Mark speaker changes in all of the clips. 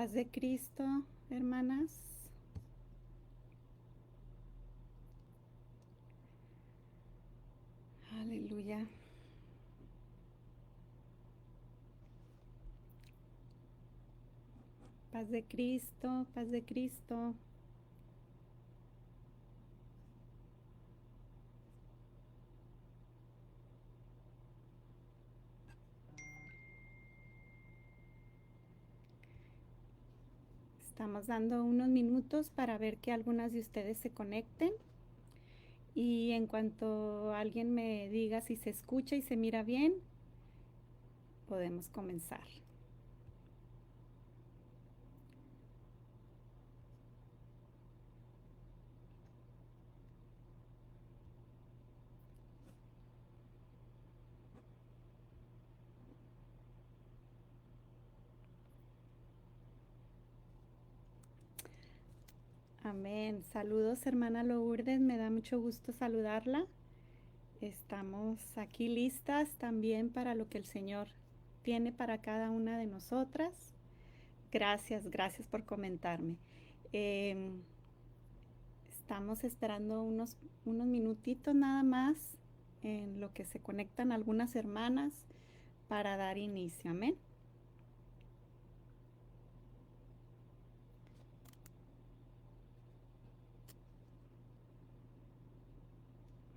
Speaker 1: Paz de Cristo, hermanas. Aleluya. Paz de Cristo, paz de Cristo. Estamos dando unos minutos para ver que algunas de ustedes se conecten. Y en cuanto alguien me diga si se escucha y se mira bien, podemos comenzar. Amén. Saludos, hermana Lourdes. Me da mucho gusto saludarla. Estamos aquí listas también para lo que el Señor tiene para cada una de nosotras. Gracias, gracias por comentarme. Eh, Estamos esperando unos minutitos nada más en lo que se conectan algunas hermanas para dar inicio. Amén.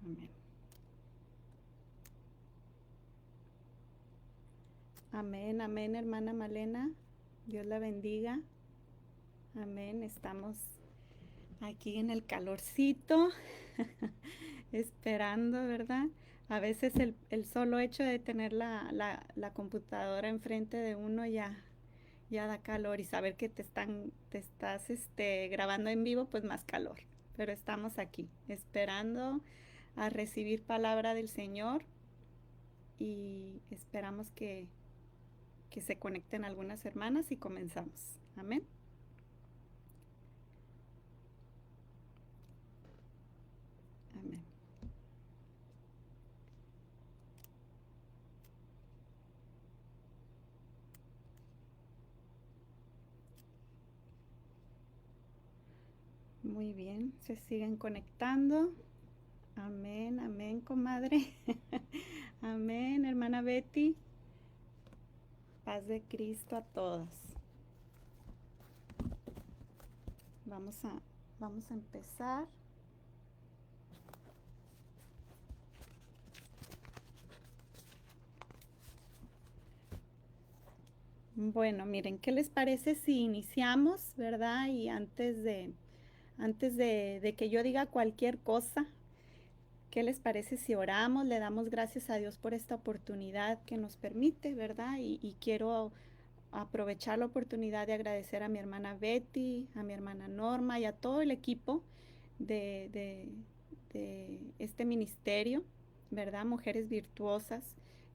Speaker 1: Amén. Amén, amén, hermana Malena. Dios la bendiga. Amén. Estamos aquí en el calorcito, esperando, ¿verdad? A veces el solo hecho de tener la computadora enfrente de uno ya da calor, y saber que te estás grabando en vivo, pues más calor. Pero estamos aquí, esperando a recibir palabra del Señor, y esperamos que se conecten algunas hermanas y comenzamos. Amén. Amén. Muy bien, se siguen conectando. Amén, amén, comadre. Amén, hermana Betty. Paz de Cristo a todos. Vamos a, vamos a empezar. Bueno, miren, ¿qué les parece si iniciamos, verdad? Y antes de que yo diga cualquier cosa, ¿qué les parece si oramos? Le damos gracias a Dios por esta oportunidad que nos permite, ¿verdad? Y quiero aprovechar la oportunidad de agradecer a mi hermana Betty, a mi hermana Norma y a todo el equipo de, de, de este ministerio, ¿verdad? Mujeres virtuosas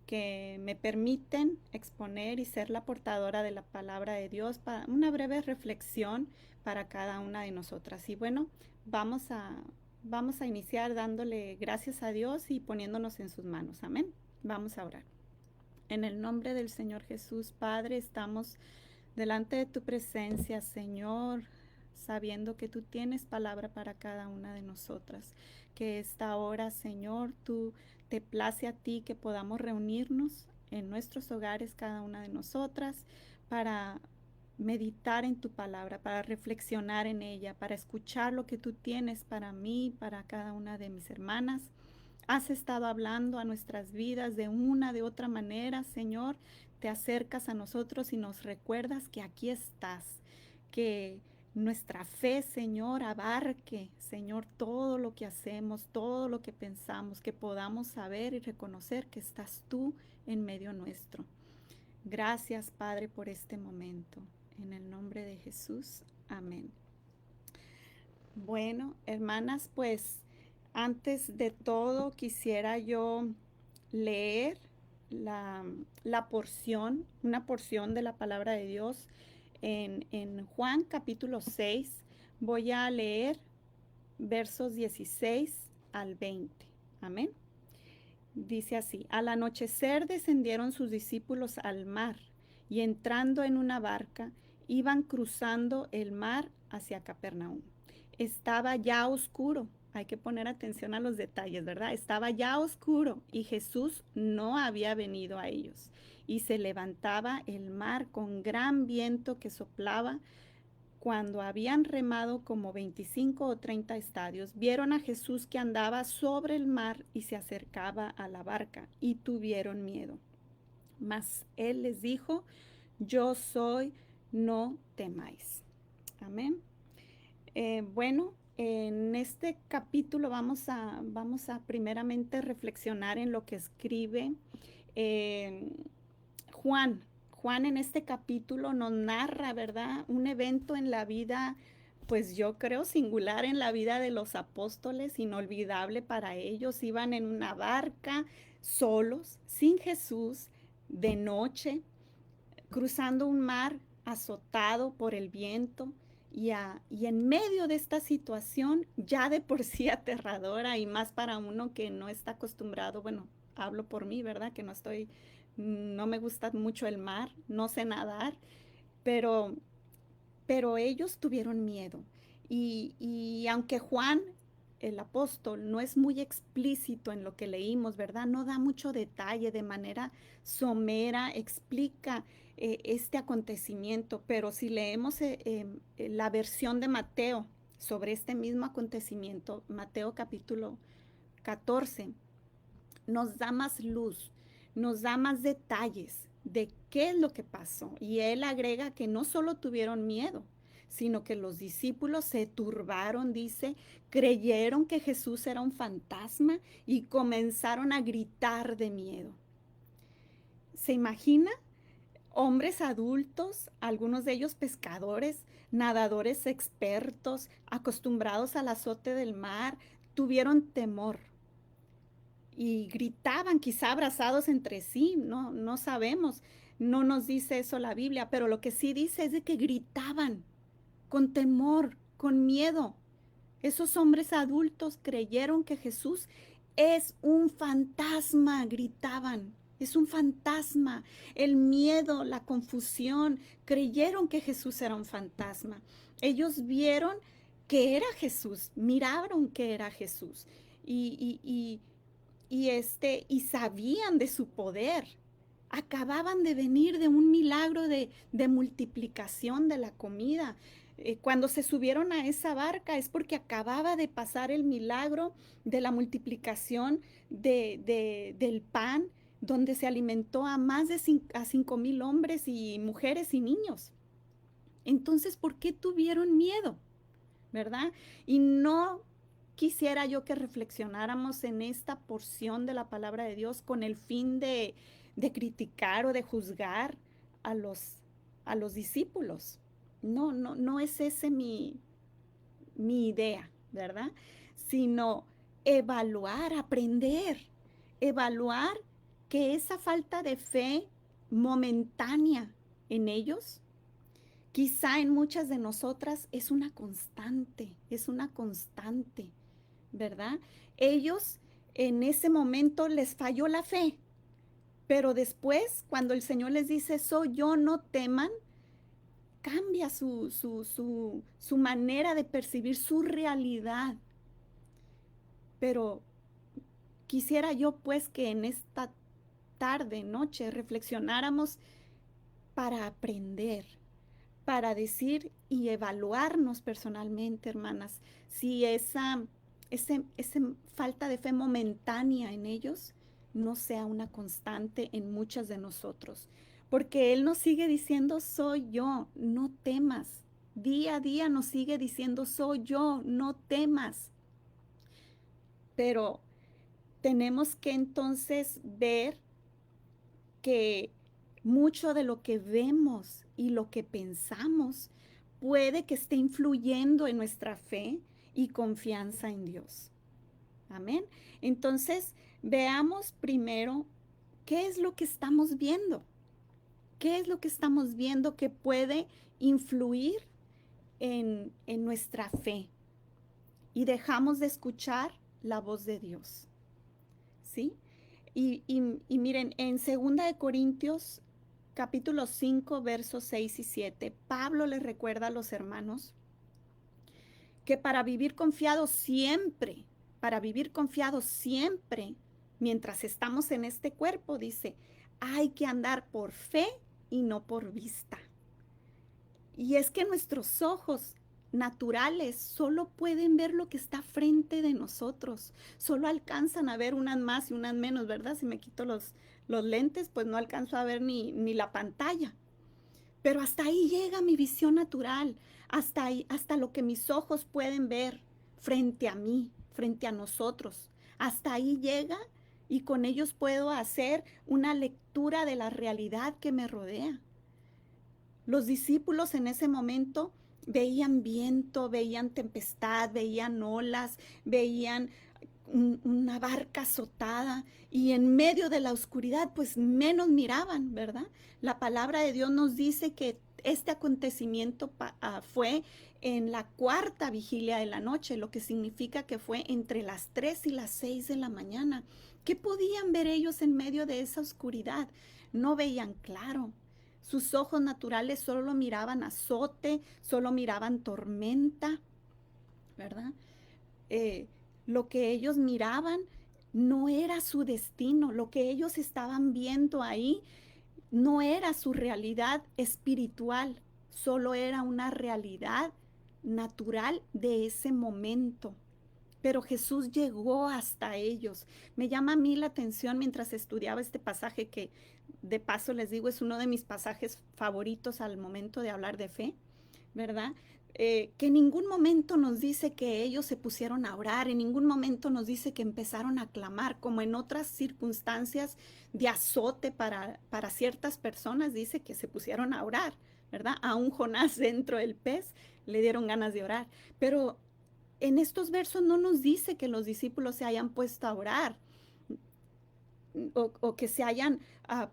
Speaker 1: que me permiten exponer y ser la portadora de la palabra de Dios para una breve reflexión para cada una de nosotras. Y bueno, vamos a, vamos a iniciar dándole gracias a Dios y poniéndonos en sus manos. Amén. Vamos a orar. En el nombre del Señor Jesús, Padre, estamos delante de tu presencia, Señor, sabiendo que tú tienes palabra para cada una de nosotras. Que esta hora, Señor, tú te place a ti que podamos reunirnos en nuestros hogares, cada una de nosotras, para meditar en tu palabra, para reflexionar en ella, para escuchar lo que tú tienes para mí, para cada una de mis hermanas. Has estado hablando a nuestras vidas de una, de otra manera, Señor. Te acercas a nosotros y nos recuerdas que aquí estás, que nuestra fe, Señor, abarque, Señor, todo lo que hacemos, todo lo que pensamos, que podamos saber y reconocer que estás tú en medio nuestro. Gracias, Padre, por este momento. En el nombre de Jesús. Amén. Bueno, hermanas, pues antes de todo quisiera yo leer la, la porción, una porción de la palabra de Dios en Juan capítulo 6. Voy a leer versos 16 al 20. Amén. Dice así: al anochecer descendieron sus discípulos al mar, y entrando en una barca, iban cruzando el mar hacia Capernaum. Estaba ya oscuro. Hay que poner atención a los detalles, ¿verdad? Estaba ya oscuro y Jesús no había venido a ellos. Y se levantaba el mar con gran viento que soplaba. Cuando habían remado como 25 o 30 estadios, vieron a Jesús que andaba sobre el mar y se acercaba a la barca y tuvieron miedo. Mas él les dijo: yo soy, no temáis. Amén. Bueno, en este capítulo vamos a primeramente reflexionar en lo que escribe eh, Juan. Juan en este capítulo nos narra, ¿verdad? Un evento en la vida, pues yo creo singular en la vida de los apóstoles, inolvidable para ellos. Iban en una barca, solos, sin Jesús, de noche, cruzando un mar azotado por el viento y en medio de esta situación ya de por sí aterradora y más para uno que no está acostumbrado, bueno, hablo por mí, ¿verdad? Que no me gusta mucho el mar, no sé nadar, pero, pero ellos tuvieron miedo. Y aunque Juan, el apóstol, no es muy explícito en lo que leímos, ¿verdad? No da mucho detalle, de manera somera, explica este acontecimiento, pero si leemos la versión de Mateo sobre este mismo acontecimiento, Mateo capítulo 14, nos da más luz, nos da más detalles de qué es lo que pasó. Y él agrega que no solo tuvieron miedo, sino que los discípulos se turbaron, dice, creyeron que Jesús era un fantasma y comenzaron a gritar de miedo. ¿Se imagina? Hombres adultos, algunos de ellos pescadores, nadadores expertos, acostumbrados al azote del mar, tuvieron temor y gritaban, quizá abrazados entre sí, no sabemos, no nos dice eso la Biblia, pero lo que sí dice es de que gritaban con temor, con miedo. Esos hombres adultos creyeron que Jesús es un fantasma, gritaban. Es un fantasma. El miedo, la confusión, creyeron que Jesús era un fantasma. Ellos vieron que era Jesús, miraron que era Jesús y sabían de su poder. Acababan de venir de un milagro de multiplicación de la comida. Cuando se subieron a esa barca es porque acababa de pasar el milagro de la multiplicación del pan, donde se alimentó a más de 5,000 hombres y mujeres y niños. Entonces, ¿por qué tuvieron miedo? ¿Verdad? Y no quisiera yo que reflexionáramos en esta porción de la palabra de Dios con el fin de criticar o de juzgar a a los discípulos. No es ese mi idea, ¿verdad? Sino evaluar, evaluar que esa falta de fe momentánea en ellos, quizá en muchas de nosotras es una constante, ¿verdad? Ellos en ese momento les falló la fe, pero después, cuando el Señor les dice, soy yo, no teman, cambia su manera de percibir su realidad. Pero quisiera yo pues que en esta tarde, noche, reflexionáramos para aprender, para decir y evaluarnos personalmente, hermanas, si esa falta de fe momentánea en ellos no sea una constante en muchas de nosotros. Porque Él nos sigue diciendo, soy yo, no temas. Día a día nos sigue diciendo, soy yo, no temas. Pero tenemos que entonces ver que mucho de lo que vemos y lo que pensamos puede que esté influyendo en nuestra fe y confianza en Dios. Amén. Entonces, veamos primero qué es lo que estamos viendo. ¿Qué es lo que estamos viendo que puede influir en nuestra fe? Y dejamos de escuchar la voz de Dios. ¿Sí? Y miren, en 2 Corintios capítulo 5, versos 6 y 7, Pablo les recuerda a los hermanos que para vivir confiados siempre, mientras estamos en este cuerpo, dice, hay que andar por fe y no por vista. Y es que nuestros ojos naturales solo pueden ver lo que está frente de nosotros, solo alcanzan a ver unas más y unas menos, ¿verdad? Si me quito los lentes, pues no alcanzo a ver ni la pantalla. Pero hasta ahí llega mi visión natural, hasta ahí, hasta lo que mis ojos pueden ver frente a mí, frente a nosotros. Hasta ahí llega y con ellos puedo hacer una lectura de la realidad que me rodea. Los discípulos en ese momento veían viento, veían tempestad, veían olas, veían una barca azotada y en medio de la oscuridad pues menos miraban, ¿verdad? La palabra de Dios nos dice que este acontecimiento fue en la cuarta vigilia de la noche, lo que significa que fue entre las 3 y las 6 de la mañana. ¿Qué podían ver ellos en medio de esa oscuridad? No veían claro. Sus ojos naturales solo miraban azote, solo miraban tormenta, ¿verdad? Eh, lo que ellos miraban no era su destino, lo que ellos estaban viendo ahí no era su realidad espiritual, solo era una realidad natural de ese momento. Pero Jesús llegó hasta ellos. Me llama a mí la atención mientras estudiaba este pasaje que de paso les digo es uno de mis pasajes favoritos al momento de hablar de fe, ¿verdad? Que en ningún momento nos dice que ellos se pusieron a orar, en ningún momento nos dice que empezaron a clamar, como en otras circunstancias de azote para ciertas personas, dice que se pusieron a orar, ¿verdad? A un Jonás dentro del pez le dieron ganas de orar, pero en estos versos no nos dice que los discípulos se hayan puesto a orar o que se hayan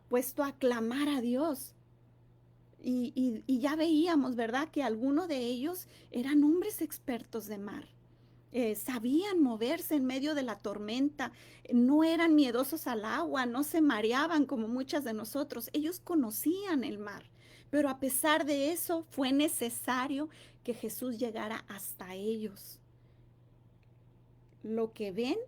Speaker 1: puesto a clamar a Dios. Y ya veíamos, ¿verdad? Que algunos de ellos eran hombres expertos de mar. Sabían moverse en medio de la tormenta, no eran miedosos al agua, no se mareaban como muchas de nosotros. Ellos conocían el mar, pero a pesar de eso fue necesario que Jesús llegara hasta ellos. Lo que ven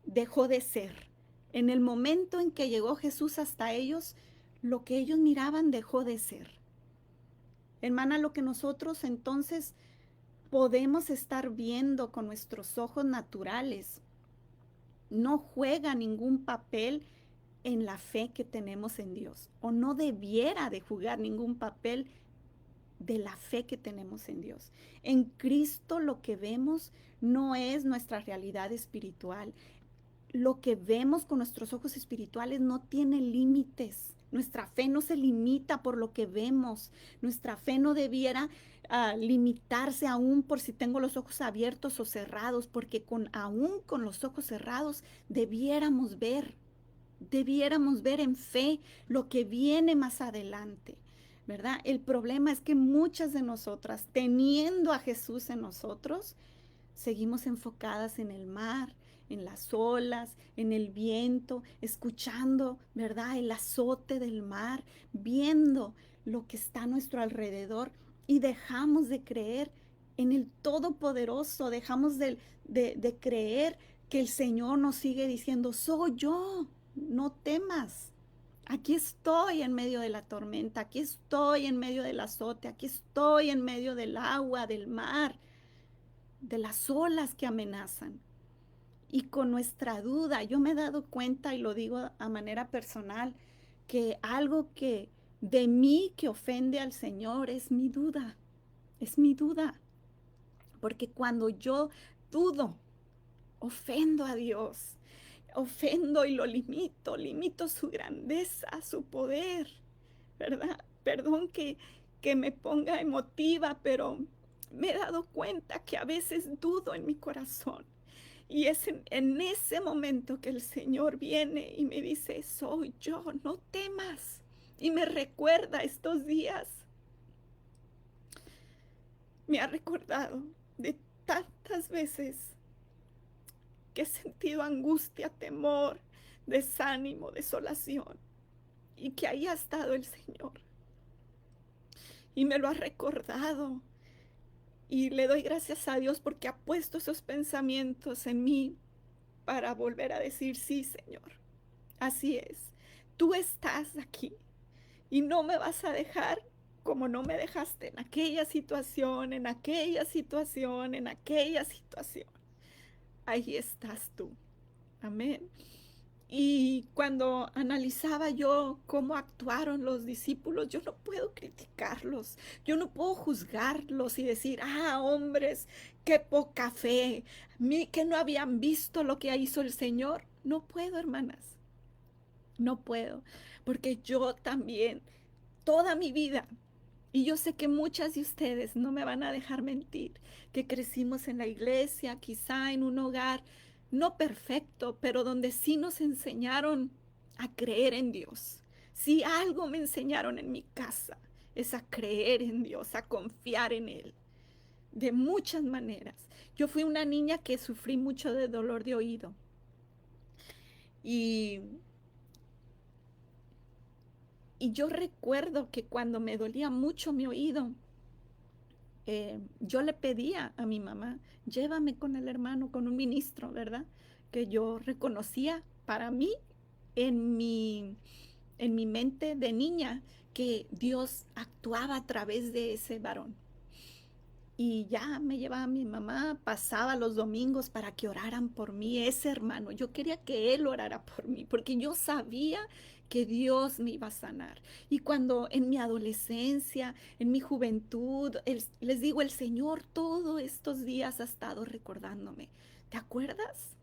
Speaker 1: dejó de ser. En el momento en que llegó Jesús hasta ellos, lo que ellos miraban dejó de ser. Hermana, lo que nosotros entonces podemos estar viendo con nuestros ojos naturales no juega ningún papel en la fe que tenemos en Dios, o no debiera de jugar ningún papel de la fe que tenemos en Dios. En Cristo lo que vemos no es nuestra realidad espiritual. Lo que vemos con nuestros ojos espirituales no tiene límites. Nuestra fe no se limita por lo que vemos. Nuestra fe no debiera limitarse aún por si tengo los ojos abiertos o cerrados, porque aún con los ojos cerrados debiéramos ver en fe lo que viene más adelante, ¿verdad? El problema es que muchas de nosotras, teniendo a Jesús en nosotros, seguimos enfocadas en el mar, en las olas, en el viento, escuchando, ¿verdad? El azote del mar, viendo lo que está a nuestro alrededor y dejamos de creer en el Todopoderoso, dejamos de creer que el Señor nos sigue diciendo, soy yo, no temas. Aquí estoy en medio de la tormenta, aquí estoy en medio del azote, aquí estoy en medio del agua, del mar, de las olas que amenazan. Y con nuestra duda, yo me he dado cuenta, y lo digo a manera personal, que algo que de mí que ofende al Señor es mi duda, porque cuando yo dudo, ofendo a Dios, ofendo y lo limito su grandeza, su poder, ¿verdad? Perdón que me ponga emotiva, pero me he dado cuenta que a veces dudo en mi corazón. Y es en ese momento que el Señor viene y me dice, soy yo, no temas. Y me recuerda estos días, me ha recordado de tantas veces que he sentido angustia, temor, desánimo, desolación. y que ahí ha estado el Señor y me lo ha recordado. Y le doy gracias a Dios porque ha puesto esos pensamientos en mí para volver a decir, sí, Señor, así es. Tú estás aquí y no me vas a dejar como no me dejaste en aquella situación, en aquella situación, en aquella situación. Ahí estás tú. Amén. Y cuando analizaba yo cómo actuaron los discípulos, yo no puedo criticarlos, yo no puedo juzgarlos y decir, ah, hombres, qué poca fe, que no habían visto lo que hizo el Señor. No puedo, hermanas, no puedo, porque yo también, toda mi vida, y yo sé que muchas de ustedes no me van a dejar mentir, que crecimos en la iglesia, quizá en un hogar no perfecto, pero donde sí nos enseñaron a creer en Dios. Si algo me enseñaron en mi casa, es a creer en Dios, a confiar en Él, de muchas maneras. Yo fui una niña que sufrí mucho de dolor de oído y, y yo recuerdo que cuando me dolía mucho mi oído, yo le pedía a mi mamá, llévame con el hermano, con un ministro, ¿verdad? Que yo reconocía para mí en en mi mente de niña que Dios actuaba a través de ese varón. Y ya me llevaba mi mamá, pasaba los domingos para que oraran por mí, ese hermano. Yo quería que él orara por mí, porque yo sabía que Dios me iba a sanar. Y cuando en mi adolescencia, en mi juventud, les digo, el Señor todos estos días ha estado recordándome. ¿Te acuerdas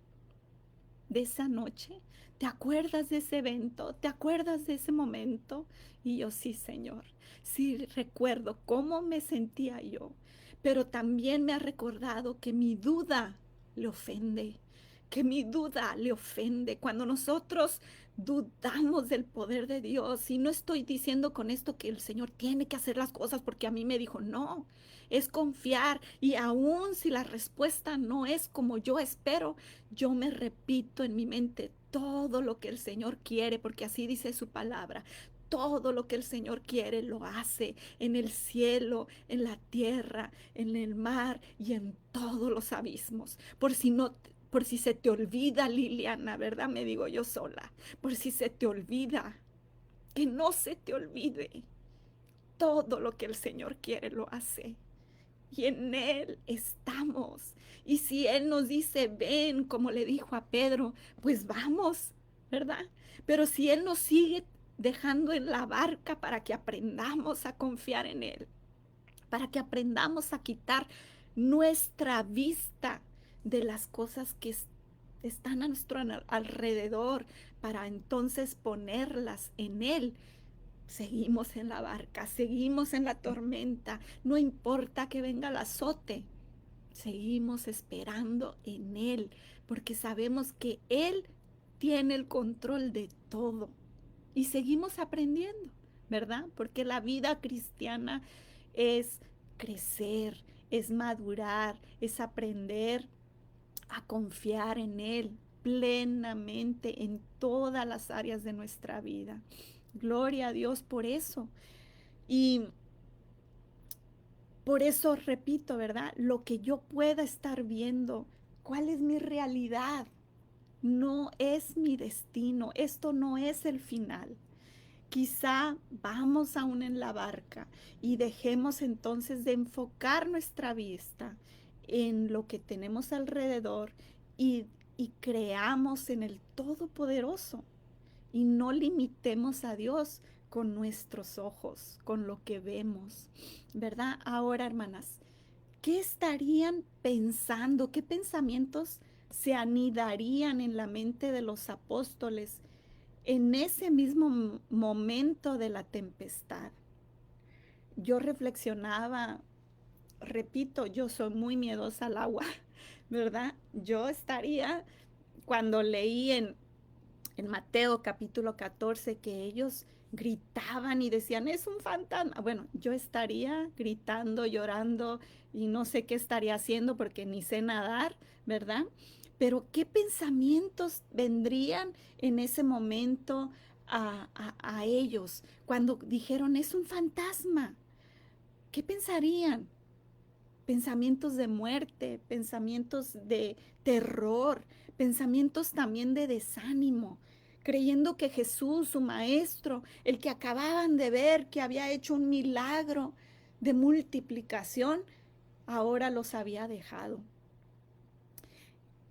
Speaker 1: de esa noche? ¿Te acuerdas de ese evento? ¿Te acuerdas de ese momento? Y yo, sí, Señor, sí recuerdo cómo me sentía yo, pero también me ha recordado que mi duda le ofende, que mi duda le ofende. Cuando nosotros dudamos del poder de Dios, y no estoy diciendo con esto que el Señor tiene que hacer las cosas porque a mí me dijo, no, es confiar y aun si la respuesta no es como yo espero, yo me repito en mi mente todo lo que el Señor quiere, porque así dice su palabra. Todo lo que el Señor quiere lo hace en el cielo, en la tierra, en el mar y en todos los abismos. Por si se te olvida, Liliana, ¿verdad? Me digo yo sola. Por si se te olvida, que no se te olvide. Todo lo que el Señor quiere lo hace y en Él estamos. Y si Él nos dice, ven, como le dijo a Pedro, pues vamos, ¿verdad? Pero si Él nos sigue dejando en la barca para que aprendamos a confiar en Él, para que aprendamos a quitar nuestra vista de las cosas que están a nuestro alrededor, para entonces ponerlas en Él. Seguimos en la barca, seguimos en la tormenta, no importa que venga el azote, seguimos esperando en Él, porque sabemos que Él tiene el control de todo y seguimos aprendiendo, ¿verdad? Porque la vida cristiana es crecer, es madurar, es aprender a confiar en Él plenamente en todas las áreas de nuestra vida. Gloria a Dios por eso. Y por eso repito, ¿verdad? Lo que yo pueda estar viendo, cuál es mi realidad, no es mi destino, esto no es el final. Quizá vamos aún en la barca y dejemos entonces de enfocar nuestra vista en lo que tenemos alrededor y, y creamos en el Todopoderoso y no limitemos a Dios con nuestros ojos, con lo que vemos, ¿verdad? Ahora, hermanas, ¿qué estarían pensando? ¿Qué pensamientos se anidarían en la mente de los apóstoles en ese mismo momento de la tempestad? Yo reflexionaba, repito, yo soy muy miedosa al agua, ¿verdad? Yo estaría, cuando leí en Mateo capítulo 14 que ellos gritaban y decían, es un fantasma. Bueno, yo estaría gritando, llorando y no sé qué estaría haciendo porque ni sé nadar, ¿verdad? Pero ¿qué pensamientos vendrían en ese momento a ellos cuando dijeron es un fantasma? ¿Qué pensarían? Pensamientos de muerte, pensamientos de terror, pensamientos también de desánimo, creyendo que Jesús, su maestro, el que acababan de ver que había hecho un milagro de multiplicación, ahora los había dejado.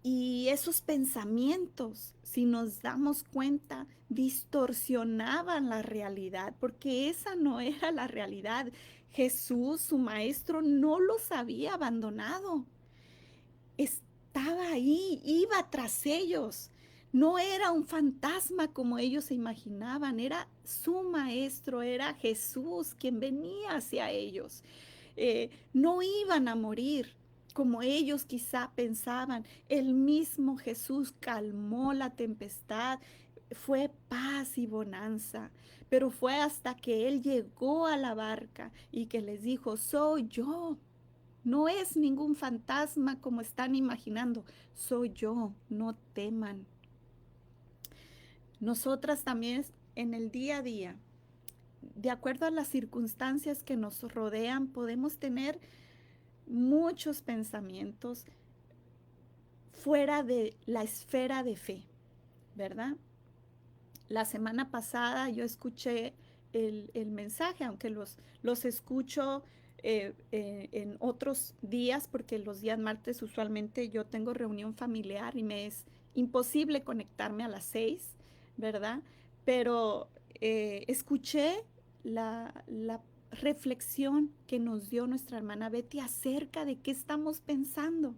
Speaker 1: Y esos pensamientos, si nos damos cuenta, distorsionaban la realidad, porque esa no era la realidad. Jesús, su maestro, no los había abandonado. Estaba ahí, iba tras ellos. No era un fantasma como ellos se imaginaban, era su maestro, era Jesús quien venía hacia ellos. No iban a morir como ellos quizá pensaban. El mismo Jesús calmó la tempestad, fue paz y bonanza, pero fue hasta que Él llegó a la barca y que les dijo, soy yo. No es ningún fantasma como están imaginando, soy yo, no teman. Nosotras también en el día a día, de acuerdo a las circunstancias que nos rodean, podemos tener muchos pensamientos fuera de la esfera de fe, ¿verdad? La semana pasada yo escuché el mensaje, aunque los escucho en otros días, porque los días martes usualmente yo tengo reunión familiar y me es imposible conectarme a las 6, ¿verdad? Pero escuché la reflexión que nos dio nuestra hermana Betty acerca de qué estamos pensando.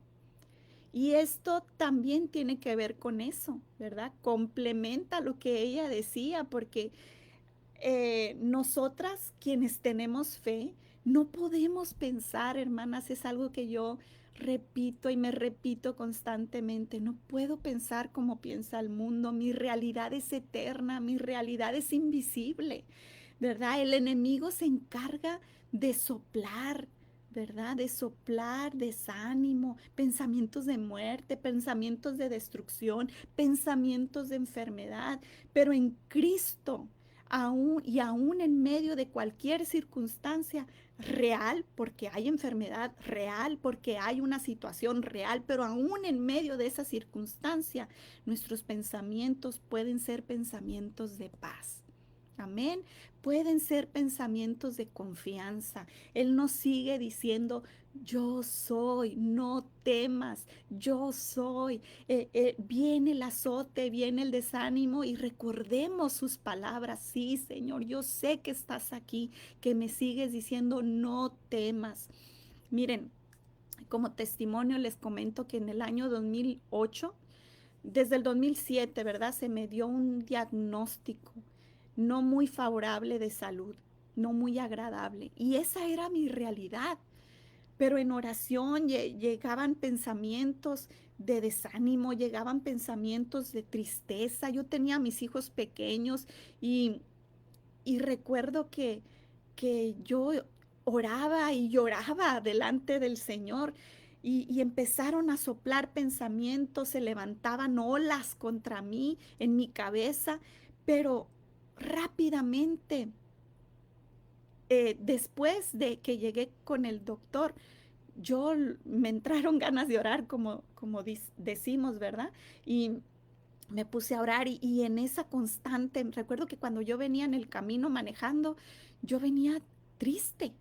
Speaker 1: Y esto también tiene que ver con eso, ¿verdad? Complementa lo que ella decía, porque nosotras quienes tenemos fe, no podemos pensar, hermanas, es algo que yo repito y me repito constantemente, no puedo pensar como piensa el mundo, mi realidad es eterna, mi realidad es invisible, ¿verdad? El enemigo se encarga de soplar, ¿verdad? De soplar desánimo, pensamientos de muerte, pensamientos de destrucción, pensamientos de enfermedad, pero en Cristo, aún y aún en medio de cualquier circunstancia real, porque hay enfermedad real, porque hay una situación real, pero aún en medio de esa circunstancia, nuestros pensamientos pueden ser pensamientos de paz. Amén. Pueden ser pensamientos de confianza. Él nos sigue diciendo, yo soy, no temas, yo soy. Viene el azote, viene el desánimo y recordemos sus palabras. Sí, Señor, yo sé que estás aquí, que me sigues diciendo, no temas. Miren, como testimonio les comento que en el año 2008, desde el 2007, ¿verdad? Se me dio un diagnóstico no muy favorable de salud, no muy agradable. Y esa era mi realidad. Pero en oración llegaban pensamientos de desánimo, llegaban pensamientos de tristeza. Yo tenía a mis hijos pequeños y, y recuerdo que yo oraba y lloraba delante del Señor y empezaron a soplar pensamientos, se levantaban olas contra mí en mi cabeza, pero rápidamente, después de que llegué con el doctor, me entraron ganas de orar, como decimos, ¿verdad? Y me puse a orar y en esa constante, recuerdo que cuando yo venía en el camino manejando, yo venía triste,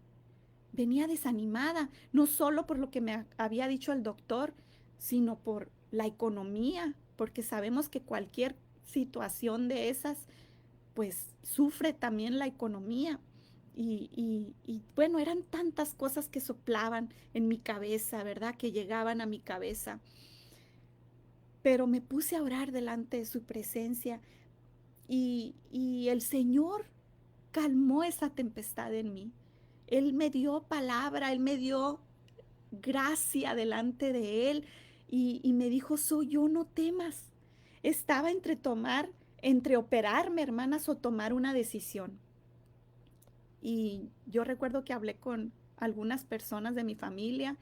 Speaker 1: venía desanimada, no solo por lo que me había dicho el doctor, sino por la economía, porque sabemos que cualquier situación de esas, pues sufre también la economía. Bueno, eran tantas cosas que soplaban en mi cabeza, ¿verdad? Que llegaban a mi cabeza. Pero me puse a orar delante de su presencia y el Señor calmó esa tempestad en mí. Él me dio palabra, Él me dio gracia delante de Él y me dijo, soy yo, no temas. Estaba entre operarme, hermanas, o tomar una decisión. Y yo recuerdo que hablé con algunas personas de mi familia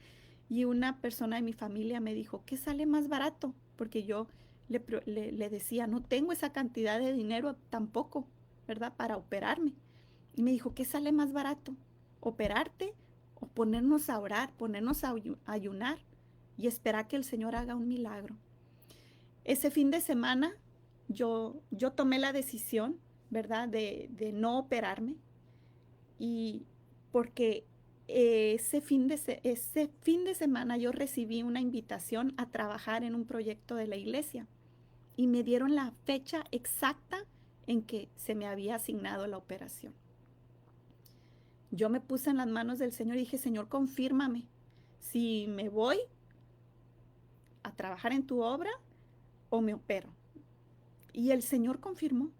Speaker 1: y una persona de mi familia me dijo, ¿qué sale más barato? Porque yo le decía, no tengo esa cantidad de dinero tampoco, ¿verdad? Para operarme. Y me dijo, ¿qué sale más barato? ¿Operarte o ponernos a orar, ponernos a ayunar y esperar que el Señor haga un milagro? Ese fin de semana yo tomé la decisión, ¿verdad? De no operarme y porque ese fin de semana yo recibí una invitación a trabajar en un proyecto de la iglesia y me dieron la fecha exacta en que se me había asignado la operación. Yo me puse en las manos del Señor y dije, Señor, confírmame si me voy a trabajar en tu obra o me opero. Y el Señor confirmó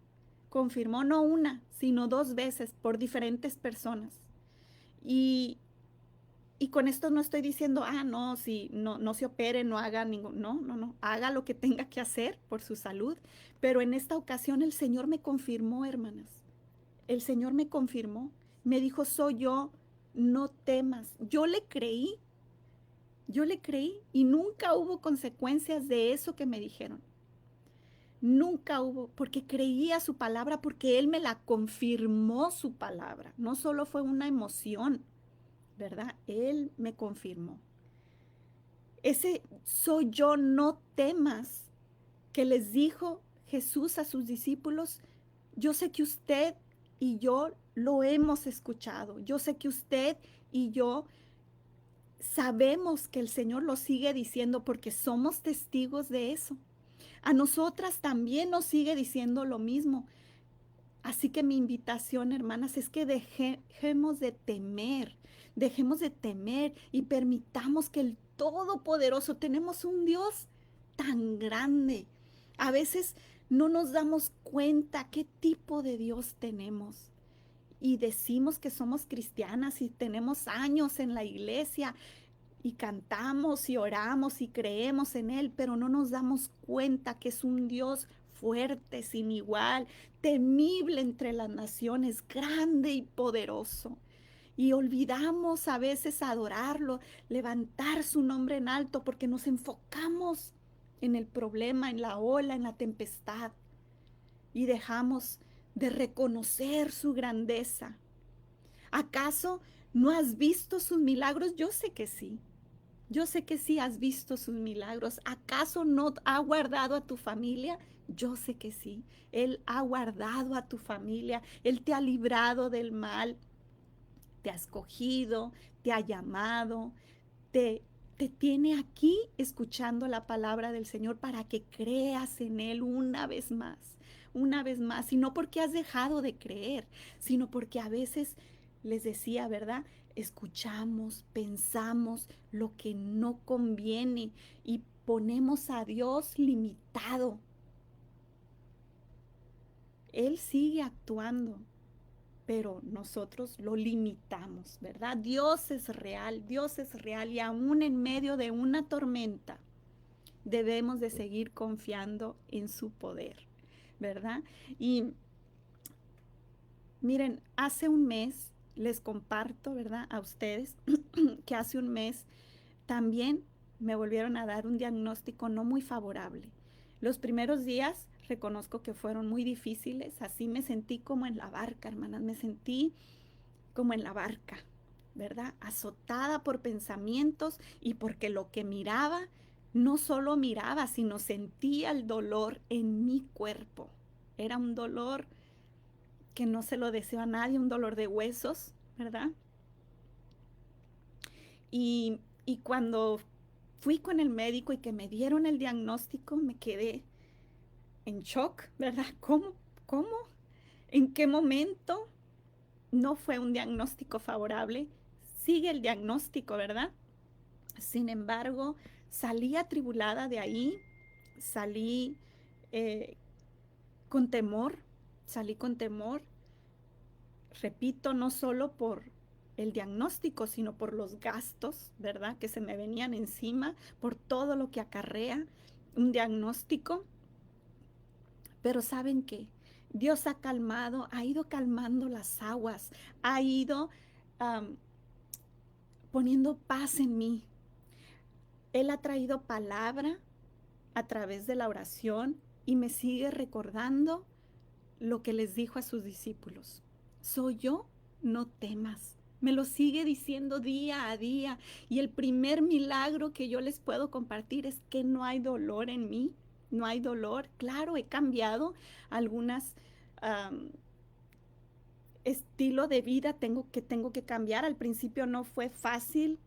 Speaker 1: no una, sino dos veces por diferentes personas. Y, y con esto no estoy diciendo, no, si no se opere, no haga ningún, no, haga lo que tenga que hacer por su salud. Pero en esta ocasión el Señor me confirmó, hermanas. El Señor me confirmó, me dijo, soy yo, no temas. Yo le creí y nunca hubo consecuencias de eso que me dijeron. Nunca hubo, porque creía su palabra, porque Él me la confirmó su palabra. No solo fue una emoción, ¿verdad? Él me confirmó. Ese soy yo, no temas, que les dijo Jesús a sus discípulos, yo sé que usted y yo lo hemos escuchado. Yo sé que usted y yo sabemos que el Señor lo sigue diciendo porque somos testigos de eso. A nosotras también nos sigue diciendo lo mismo. Así que mi invitación, hermanas, es que dejemos de temer y permitamos que el Todopoderoso, tenemos un Dios tan grande. A veces no nos damos cuenta qué tipo de Dios tenemos. Y decimos que somos cristianas y tenemos años en la iglesia y cantamos y oramos y creemos en Él, pero no nos damos cuenta que es un Dios fuerte, sin igual, temible entre las naciones, grande y poderoso. Y olvidamos a veces adorarlo, levantar su nombre en alto, porque nos enfocamos en el problema, en la ola, en la tempestad, y dejamos de reconocer su grandeza. ¿Acaso no has visto sus milagros? Yo sé que sí. Yo sé que sí has visto sus milagros. ¿Acaso no ha guardado a tu familia? Yo sé que sí. Él ha guardado a tu familia. Él te ha librado del mal. Te ha escogido, te ha llamado, te, te tiene aquí escuchando la palabra del Señor para que creas en Él una vez más. Y no porque has dejado de creer, sino porque a veces les decía, ¿verdad? Escuchamos, pensamos lo que no conviene y ponemos a Dios limitado. Él sigue actuando, pero nosotros lo limitamos, ¿verdad? Dios es real y aún en medio de una tormenta debemos de seguir confiando en su poder, ¿verdad? Y miren, hace un mes les comparto, ¿verdad? A ustedes que hace un mes también me volvieron a dar un diagnóstico no muy favorable. Los primeros días reconozco que fueron muy difíciles, así me sentí como en la barca, hermanas, me sentí como en la barca, ¿verdad? Azotada por pensamientos y porque lo que miraba, no solo miraba, sino sentía el dolor en mi cuerpo. Era un dolor que no se lo deseo a nadie, un dolor de huesos, ¿verdad? Y cuando fui con el médico y que me dieron el diagnóstico, me quedé en shock, ¿verdad? ¿Cómo? ¿Cómo? ¿En qué momento? No fue un diagnóstico favorable. Sigue el diagnóstico, ¿verdad? Sin embargo, salí atribulada de ahí, salí eh, con temor, salí con temor, repito, no solo por el diagnóstico, sino por los gastos, ¿verdad? Que se me venían encima, por todo lo que acarrea un diagnóstico. Pero ¿saben qué? Dios ha calmado, ha ido calmando las aguas, ha ido um, poniendo paz en mí. Él ha traído palabra a través de la oración y me sigue recordando lo que les dijo a sus discípulos. Soy yo, no temas. Me lo sigue diciendo día a día. Y el primer milagro que yo les puedo compartir es que no hay dolor en mí. No hay dolor. Claro, he cambiado algunas estilo de vida tengo que cambiar. Al principio no fue fácil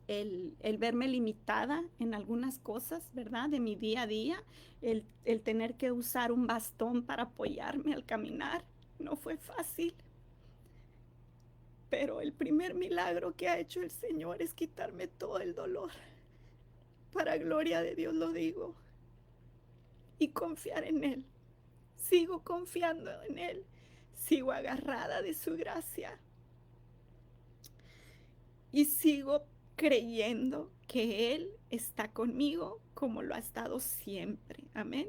Speaker 1: el verme limitada en algunas cosas, ¿verdad? De mi día a día, el tener que usar un bastón para apoyarme al caminar, no fue fácil. Pero el primer milagro que ha hecho el Señor es quitarme todo el dolor. Para gloria de Dios lo digo. Y confiar en Él. Sigo confiando en Él. Sigo agarrada de su gracia. Y sigo creyendo que Él está conmigo como lo ha estado siempre. Amén.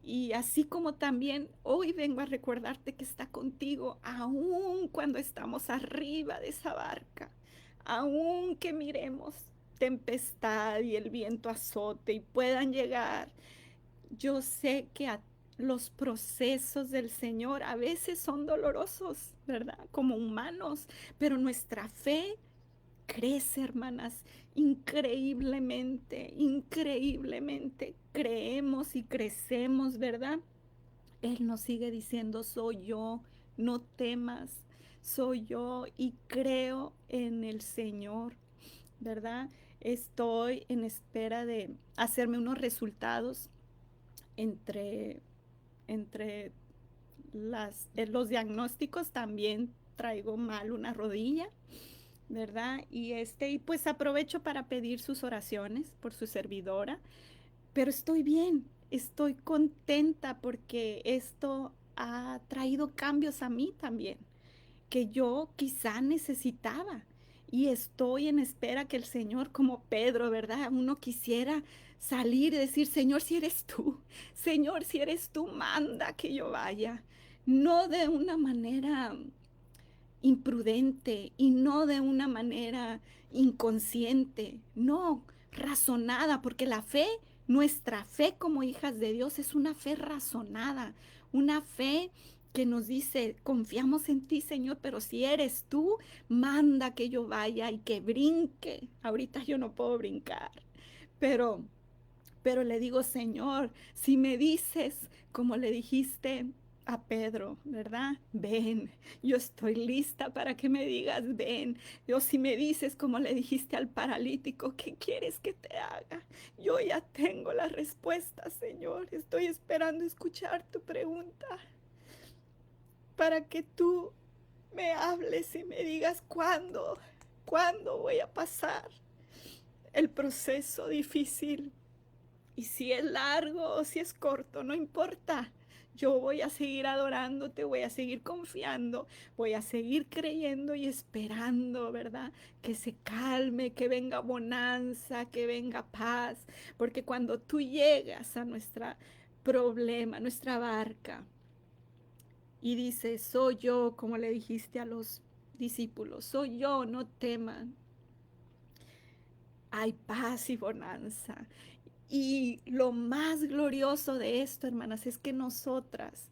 Speaker 1: Y así como también hoy vengo a recordarte que está contigo, aun cuando estamos arriba de esa barca, aun que miremos tempestad y el viento azote y puedan llegar, yo sé que los procesos del Señor a veces son dolorosos, ¿verdad? Como humanos, pero nuestra fe crece, hermanas, increíblemente, increíblemente. Creemos y crecemos, ¿verdad? Él nos sigue diciendo, soy yo, no temas, soy yo y creo en el Señor, ¿verdad? Estoy en espera de hacerme unos resultados entre, entre los diagnósticos. También traigo mal una rodilla, ¿verdad? Y pues aprovecho para pedir sus oraciones por su servidora, pero estoy bien, estoy contenta porque esto ha traído cambios a mí también, que yo quizá necesitaba. Y estoy en espera que el Señor, como Pedro, ¿verdad? Uno quisiera salir y decir, Señor, si eres tú, Señor, si eres tú, manda que yo vaya. No de una manera imprudente y no de una manera inconsciente, no, razonada, porque la fe, nuestra fe como hijas de Dios es una fe razonada, una fe que nos dice, confiamos en ti, Señor, pero si eres tú, manda que yo vaya y que brinque. Ahorita yo no puedo brincar, pero le digo, Señor, si me dices, como le dijiste a Pedro, ¿verdad? Ven, yo estoy lista para que me digas, ven. O si me dices, como le dijiste al paralítico, ¿qué quieres que te haga? Yo ya tengo la respuesta, Señor. Estoy esperando escuchar tu pregunta para que tú me hables y me digas cuándo voy a pasar el proceso difícil. Y si es largo o si es corto, no importa. Yo voy a seguir adorándote, voy a seguir confiando, voy a seguir creyendo y esperando, ¿verdad? Que se calme, que venga bonanza, que venga paz. Porque cuando tú llegas a nuestro problema, nuestra barca, y dices, soy yo, como le dijiste a los discípulos, soy yo, no teman. Hay paz y bonanza. Y lo más glorioso de esto, hermanas, es que nosotras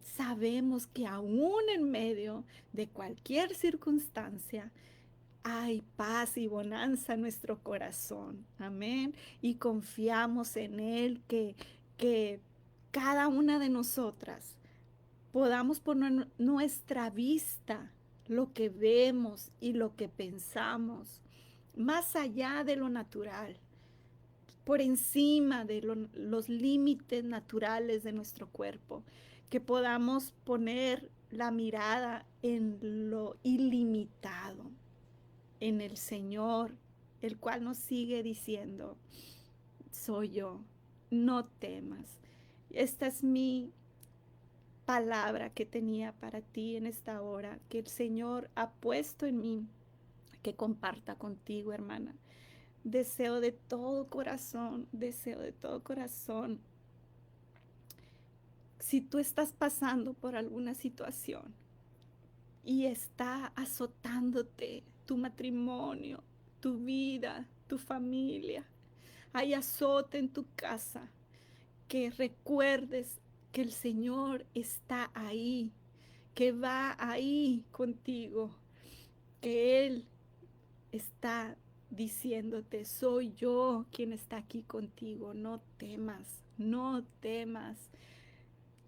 Speaker 1: sabemos que aún en medio de cualquier circunstancia hay paz y bonanza en nuestro corazón. Amén. Y confiamos en Él que cada una de nosotras podamos poner nuestra vista, lo que vemos y lo que pensamos, más allá de lo natural, por encima de los límites naturales de nuestro cuerpo, que podamos poner la mirada en lo ilimitado, en el Señor, el cual nos sigue diciendo, soy yo, no temas. Esta es mi palabra que tenía para ti en esta hora, que el Señor ha puesto en mí, que comparta contigo, hermana. Deseo de todo corazón. Si tú estás pasando por alguna situación y está azotándote tu matrimonio, tu vida, tu familia, hay azote en tu casa, que recuerdes que el Señor está ahí, que va ahí contigo, que Él está diciéndote, soy yo quien está aquí contigo, no temas, no temas.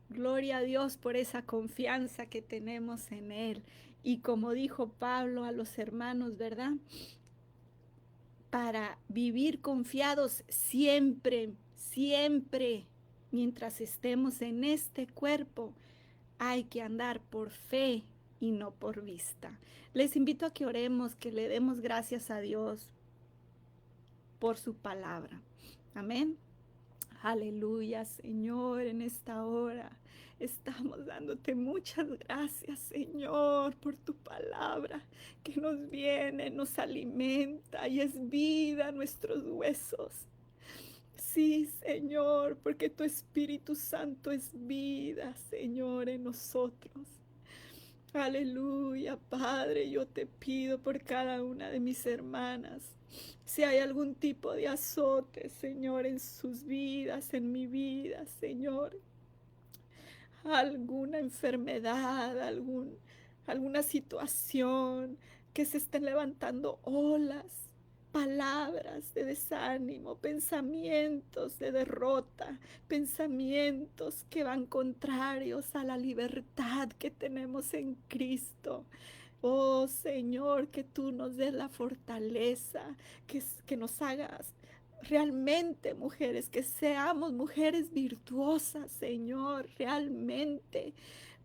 Speaker 1: Gloria a Dios por esa confianza que tenemos en Él. Y como dijo Pablo a los hermanos, ¿verdad? Para vivir confiados siempre, siempre, mientras estemos en este cuerpo, hay que andar por fe y no por vista. Les invito a que oremos, que le demos gracias a Dios por su palabra. Amén. Aleluya, Señor, en esta hora estamos dándote muchas gracias, Señor, por tu palabra que nos viene, nos alimenta y es vida a nuestros huesos. Sí, Señor, porque tu Espíritu Santo es vida, Señor, en nosotros. Aleluya, Padre, yo te pido por cada una de mis hermanas. Si hay algún tipo de azote, Señor, en sus vidas, en mi vida, Señor, alguna enfermedad, alguna situación que se estén levantando olas, palabras de desánimo, pensamientos de derrota, pensamientos que van contrarios a la libertad que tenemos en Cristo. Oh Señor, que tú nos des la fortaleza, que nos hagas realmente mujeres, que seamos mujeres virtuosas, Señor, realmente,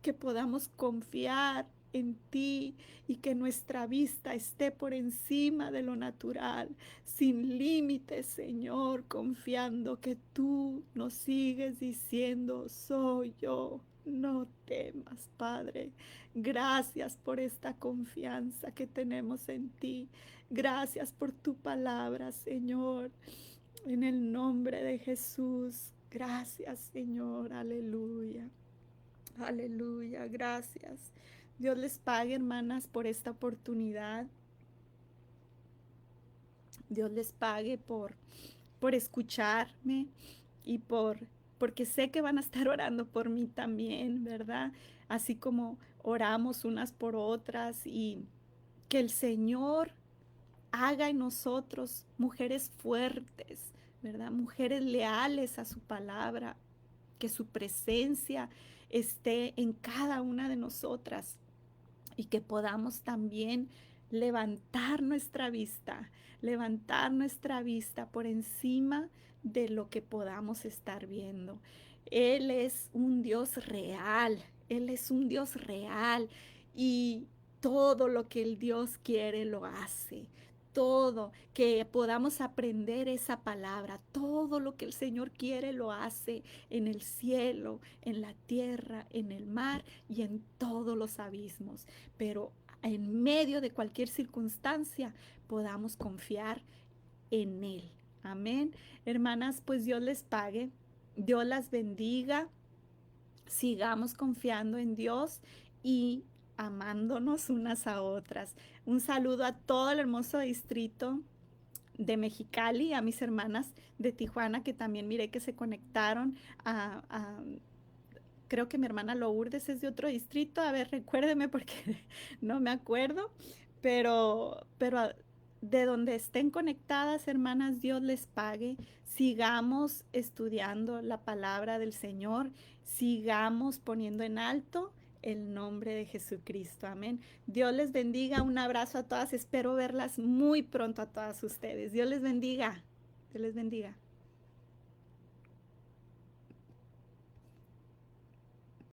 Speaker 1: que podamos confiar en ti y que nuestra vista esté por encima de lo natural, sin límites, Señor, confiando que tú nos sigues diciendo, soy yo. No temas, Padre. Gracias por esta confianza que tenemos en ti. Gracias por tu palabra, Señor. En el nombre de Jesús. Gracias, Señor. Aleluya. Aleluya. Gracias. Dios les pague, hermanas, por esta oportunidad. Dios les pague por escucharme y porque sé que van a estar orando por mí también, ¿verdad? Así como oramos unas por otras y que el Señor haga en nosotros mujeres fuertes, ¿verdad? Mujeres leales a su palabra, que su presencia esté en cada una de nosotras y que podamos también levantar nuestra vista por encima de lo que podamos estar viendo. Él es un Dios real, Él es un Dios real y todo lo que el Dios quiere lo hace. Todo, que podamos aprender esa palabra, todo lo que el Señor quiere lo hace en el cielo, en la tierra, en el mar y en todos los abismos. Pero en medio de cualquier circunstancia podamos confiar en Él. Amén. Hermanas, pues Dios les pague, Dios las bendiga, sigamos confiando en Dios y amándonos unas a otras. Un saludo a todo el hermoso distrito de Mexicali, a mis hermanas de Tijuana que también miré que se conectaron creo que mi hermana Lourdes es de otro distrito. A ver, recuérdeme porque no me acuerdo. Pero de donde estén conectadas, hermanas, Dios les pague. Sigamos estudiando la palabra del Señor. Sigamos poniendo en alto el nombre de Jesucristo. Amén. Dios les bendiga. Un abrazo a todas. Espero verlas muy pronto a todas ustedes. Dios les bendiga. Dios les bendiga.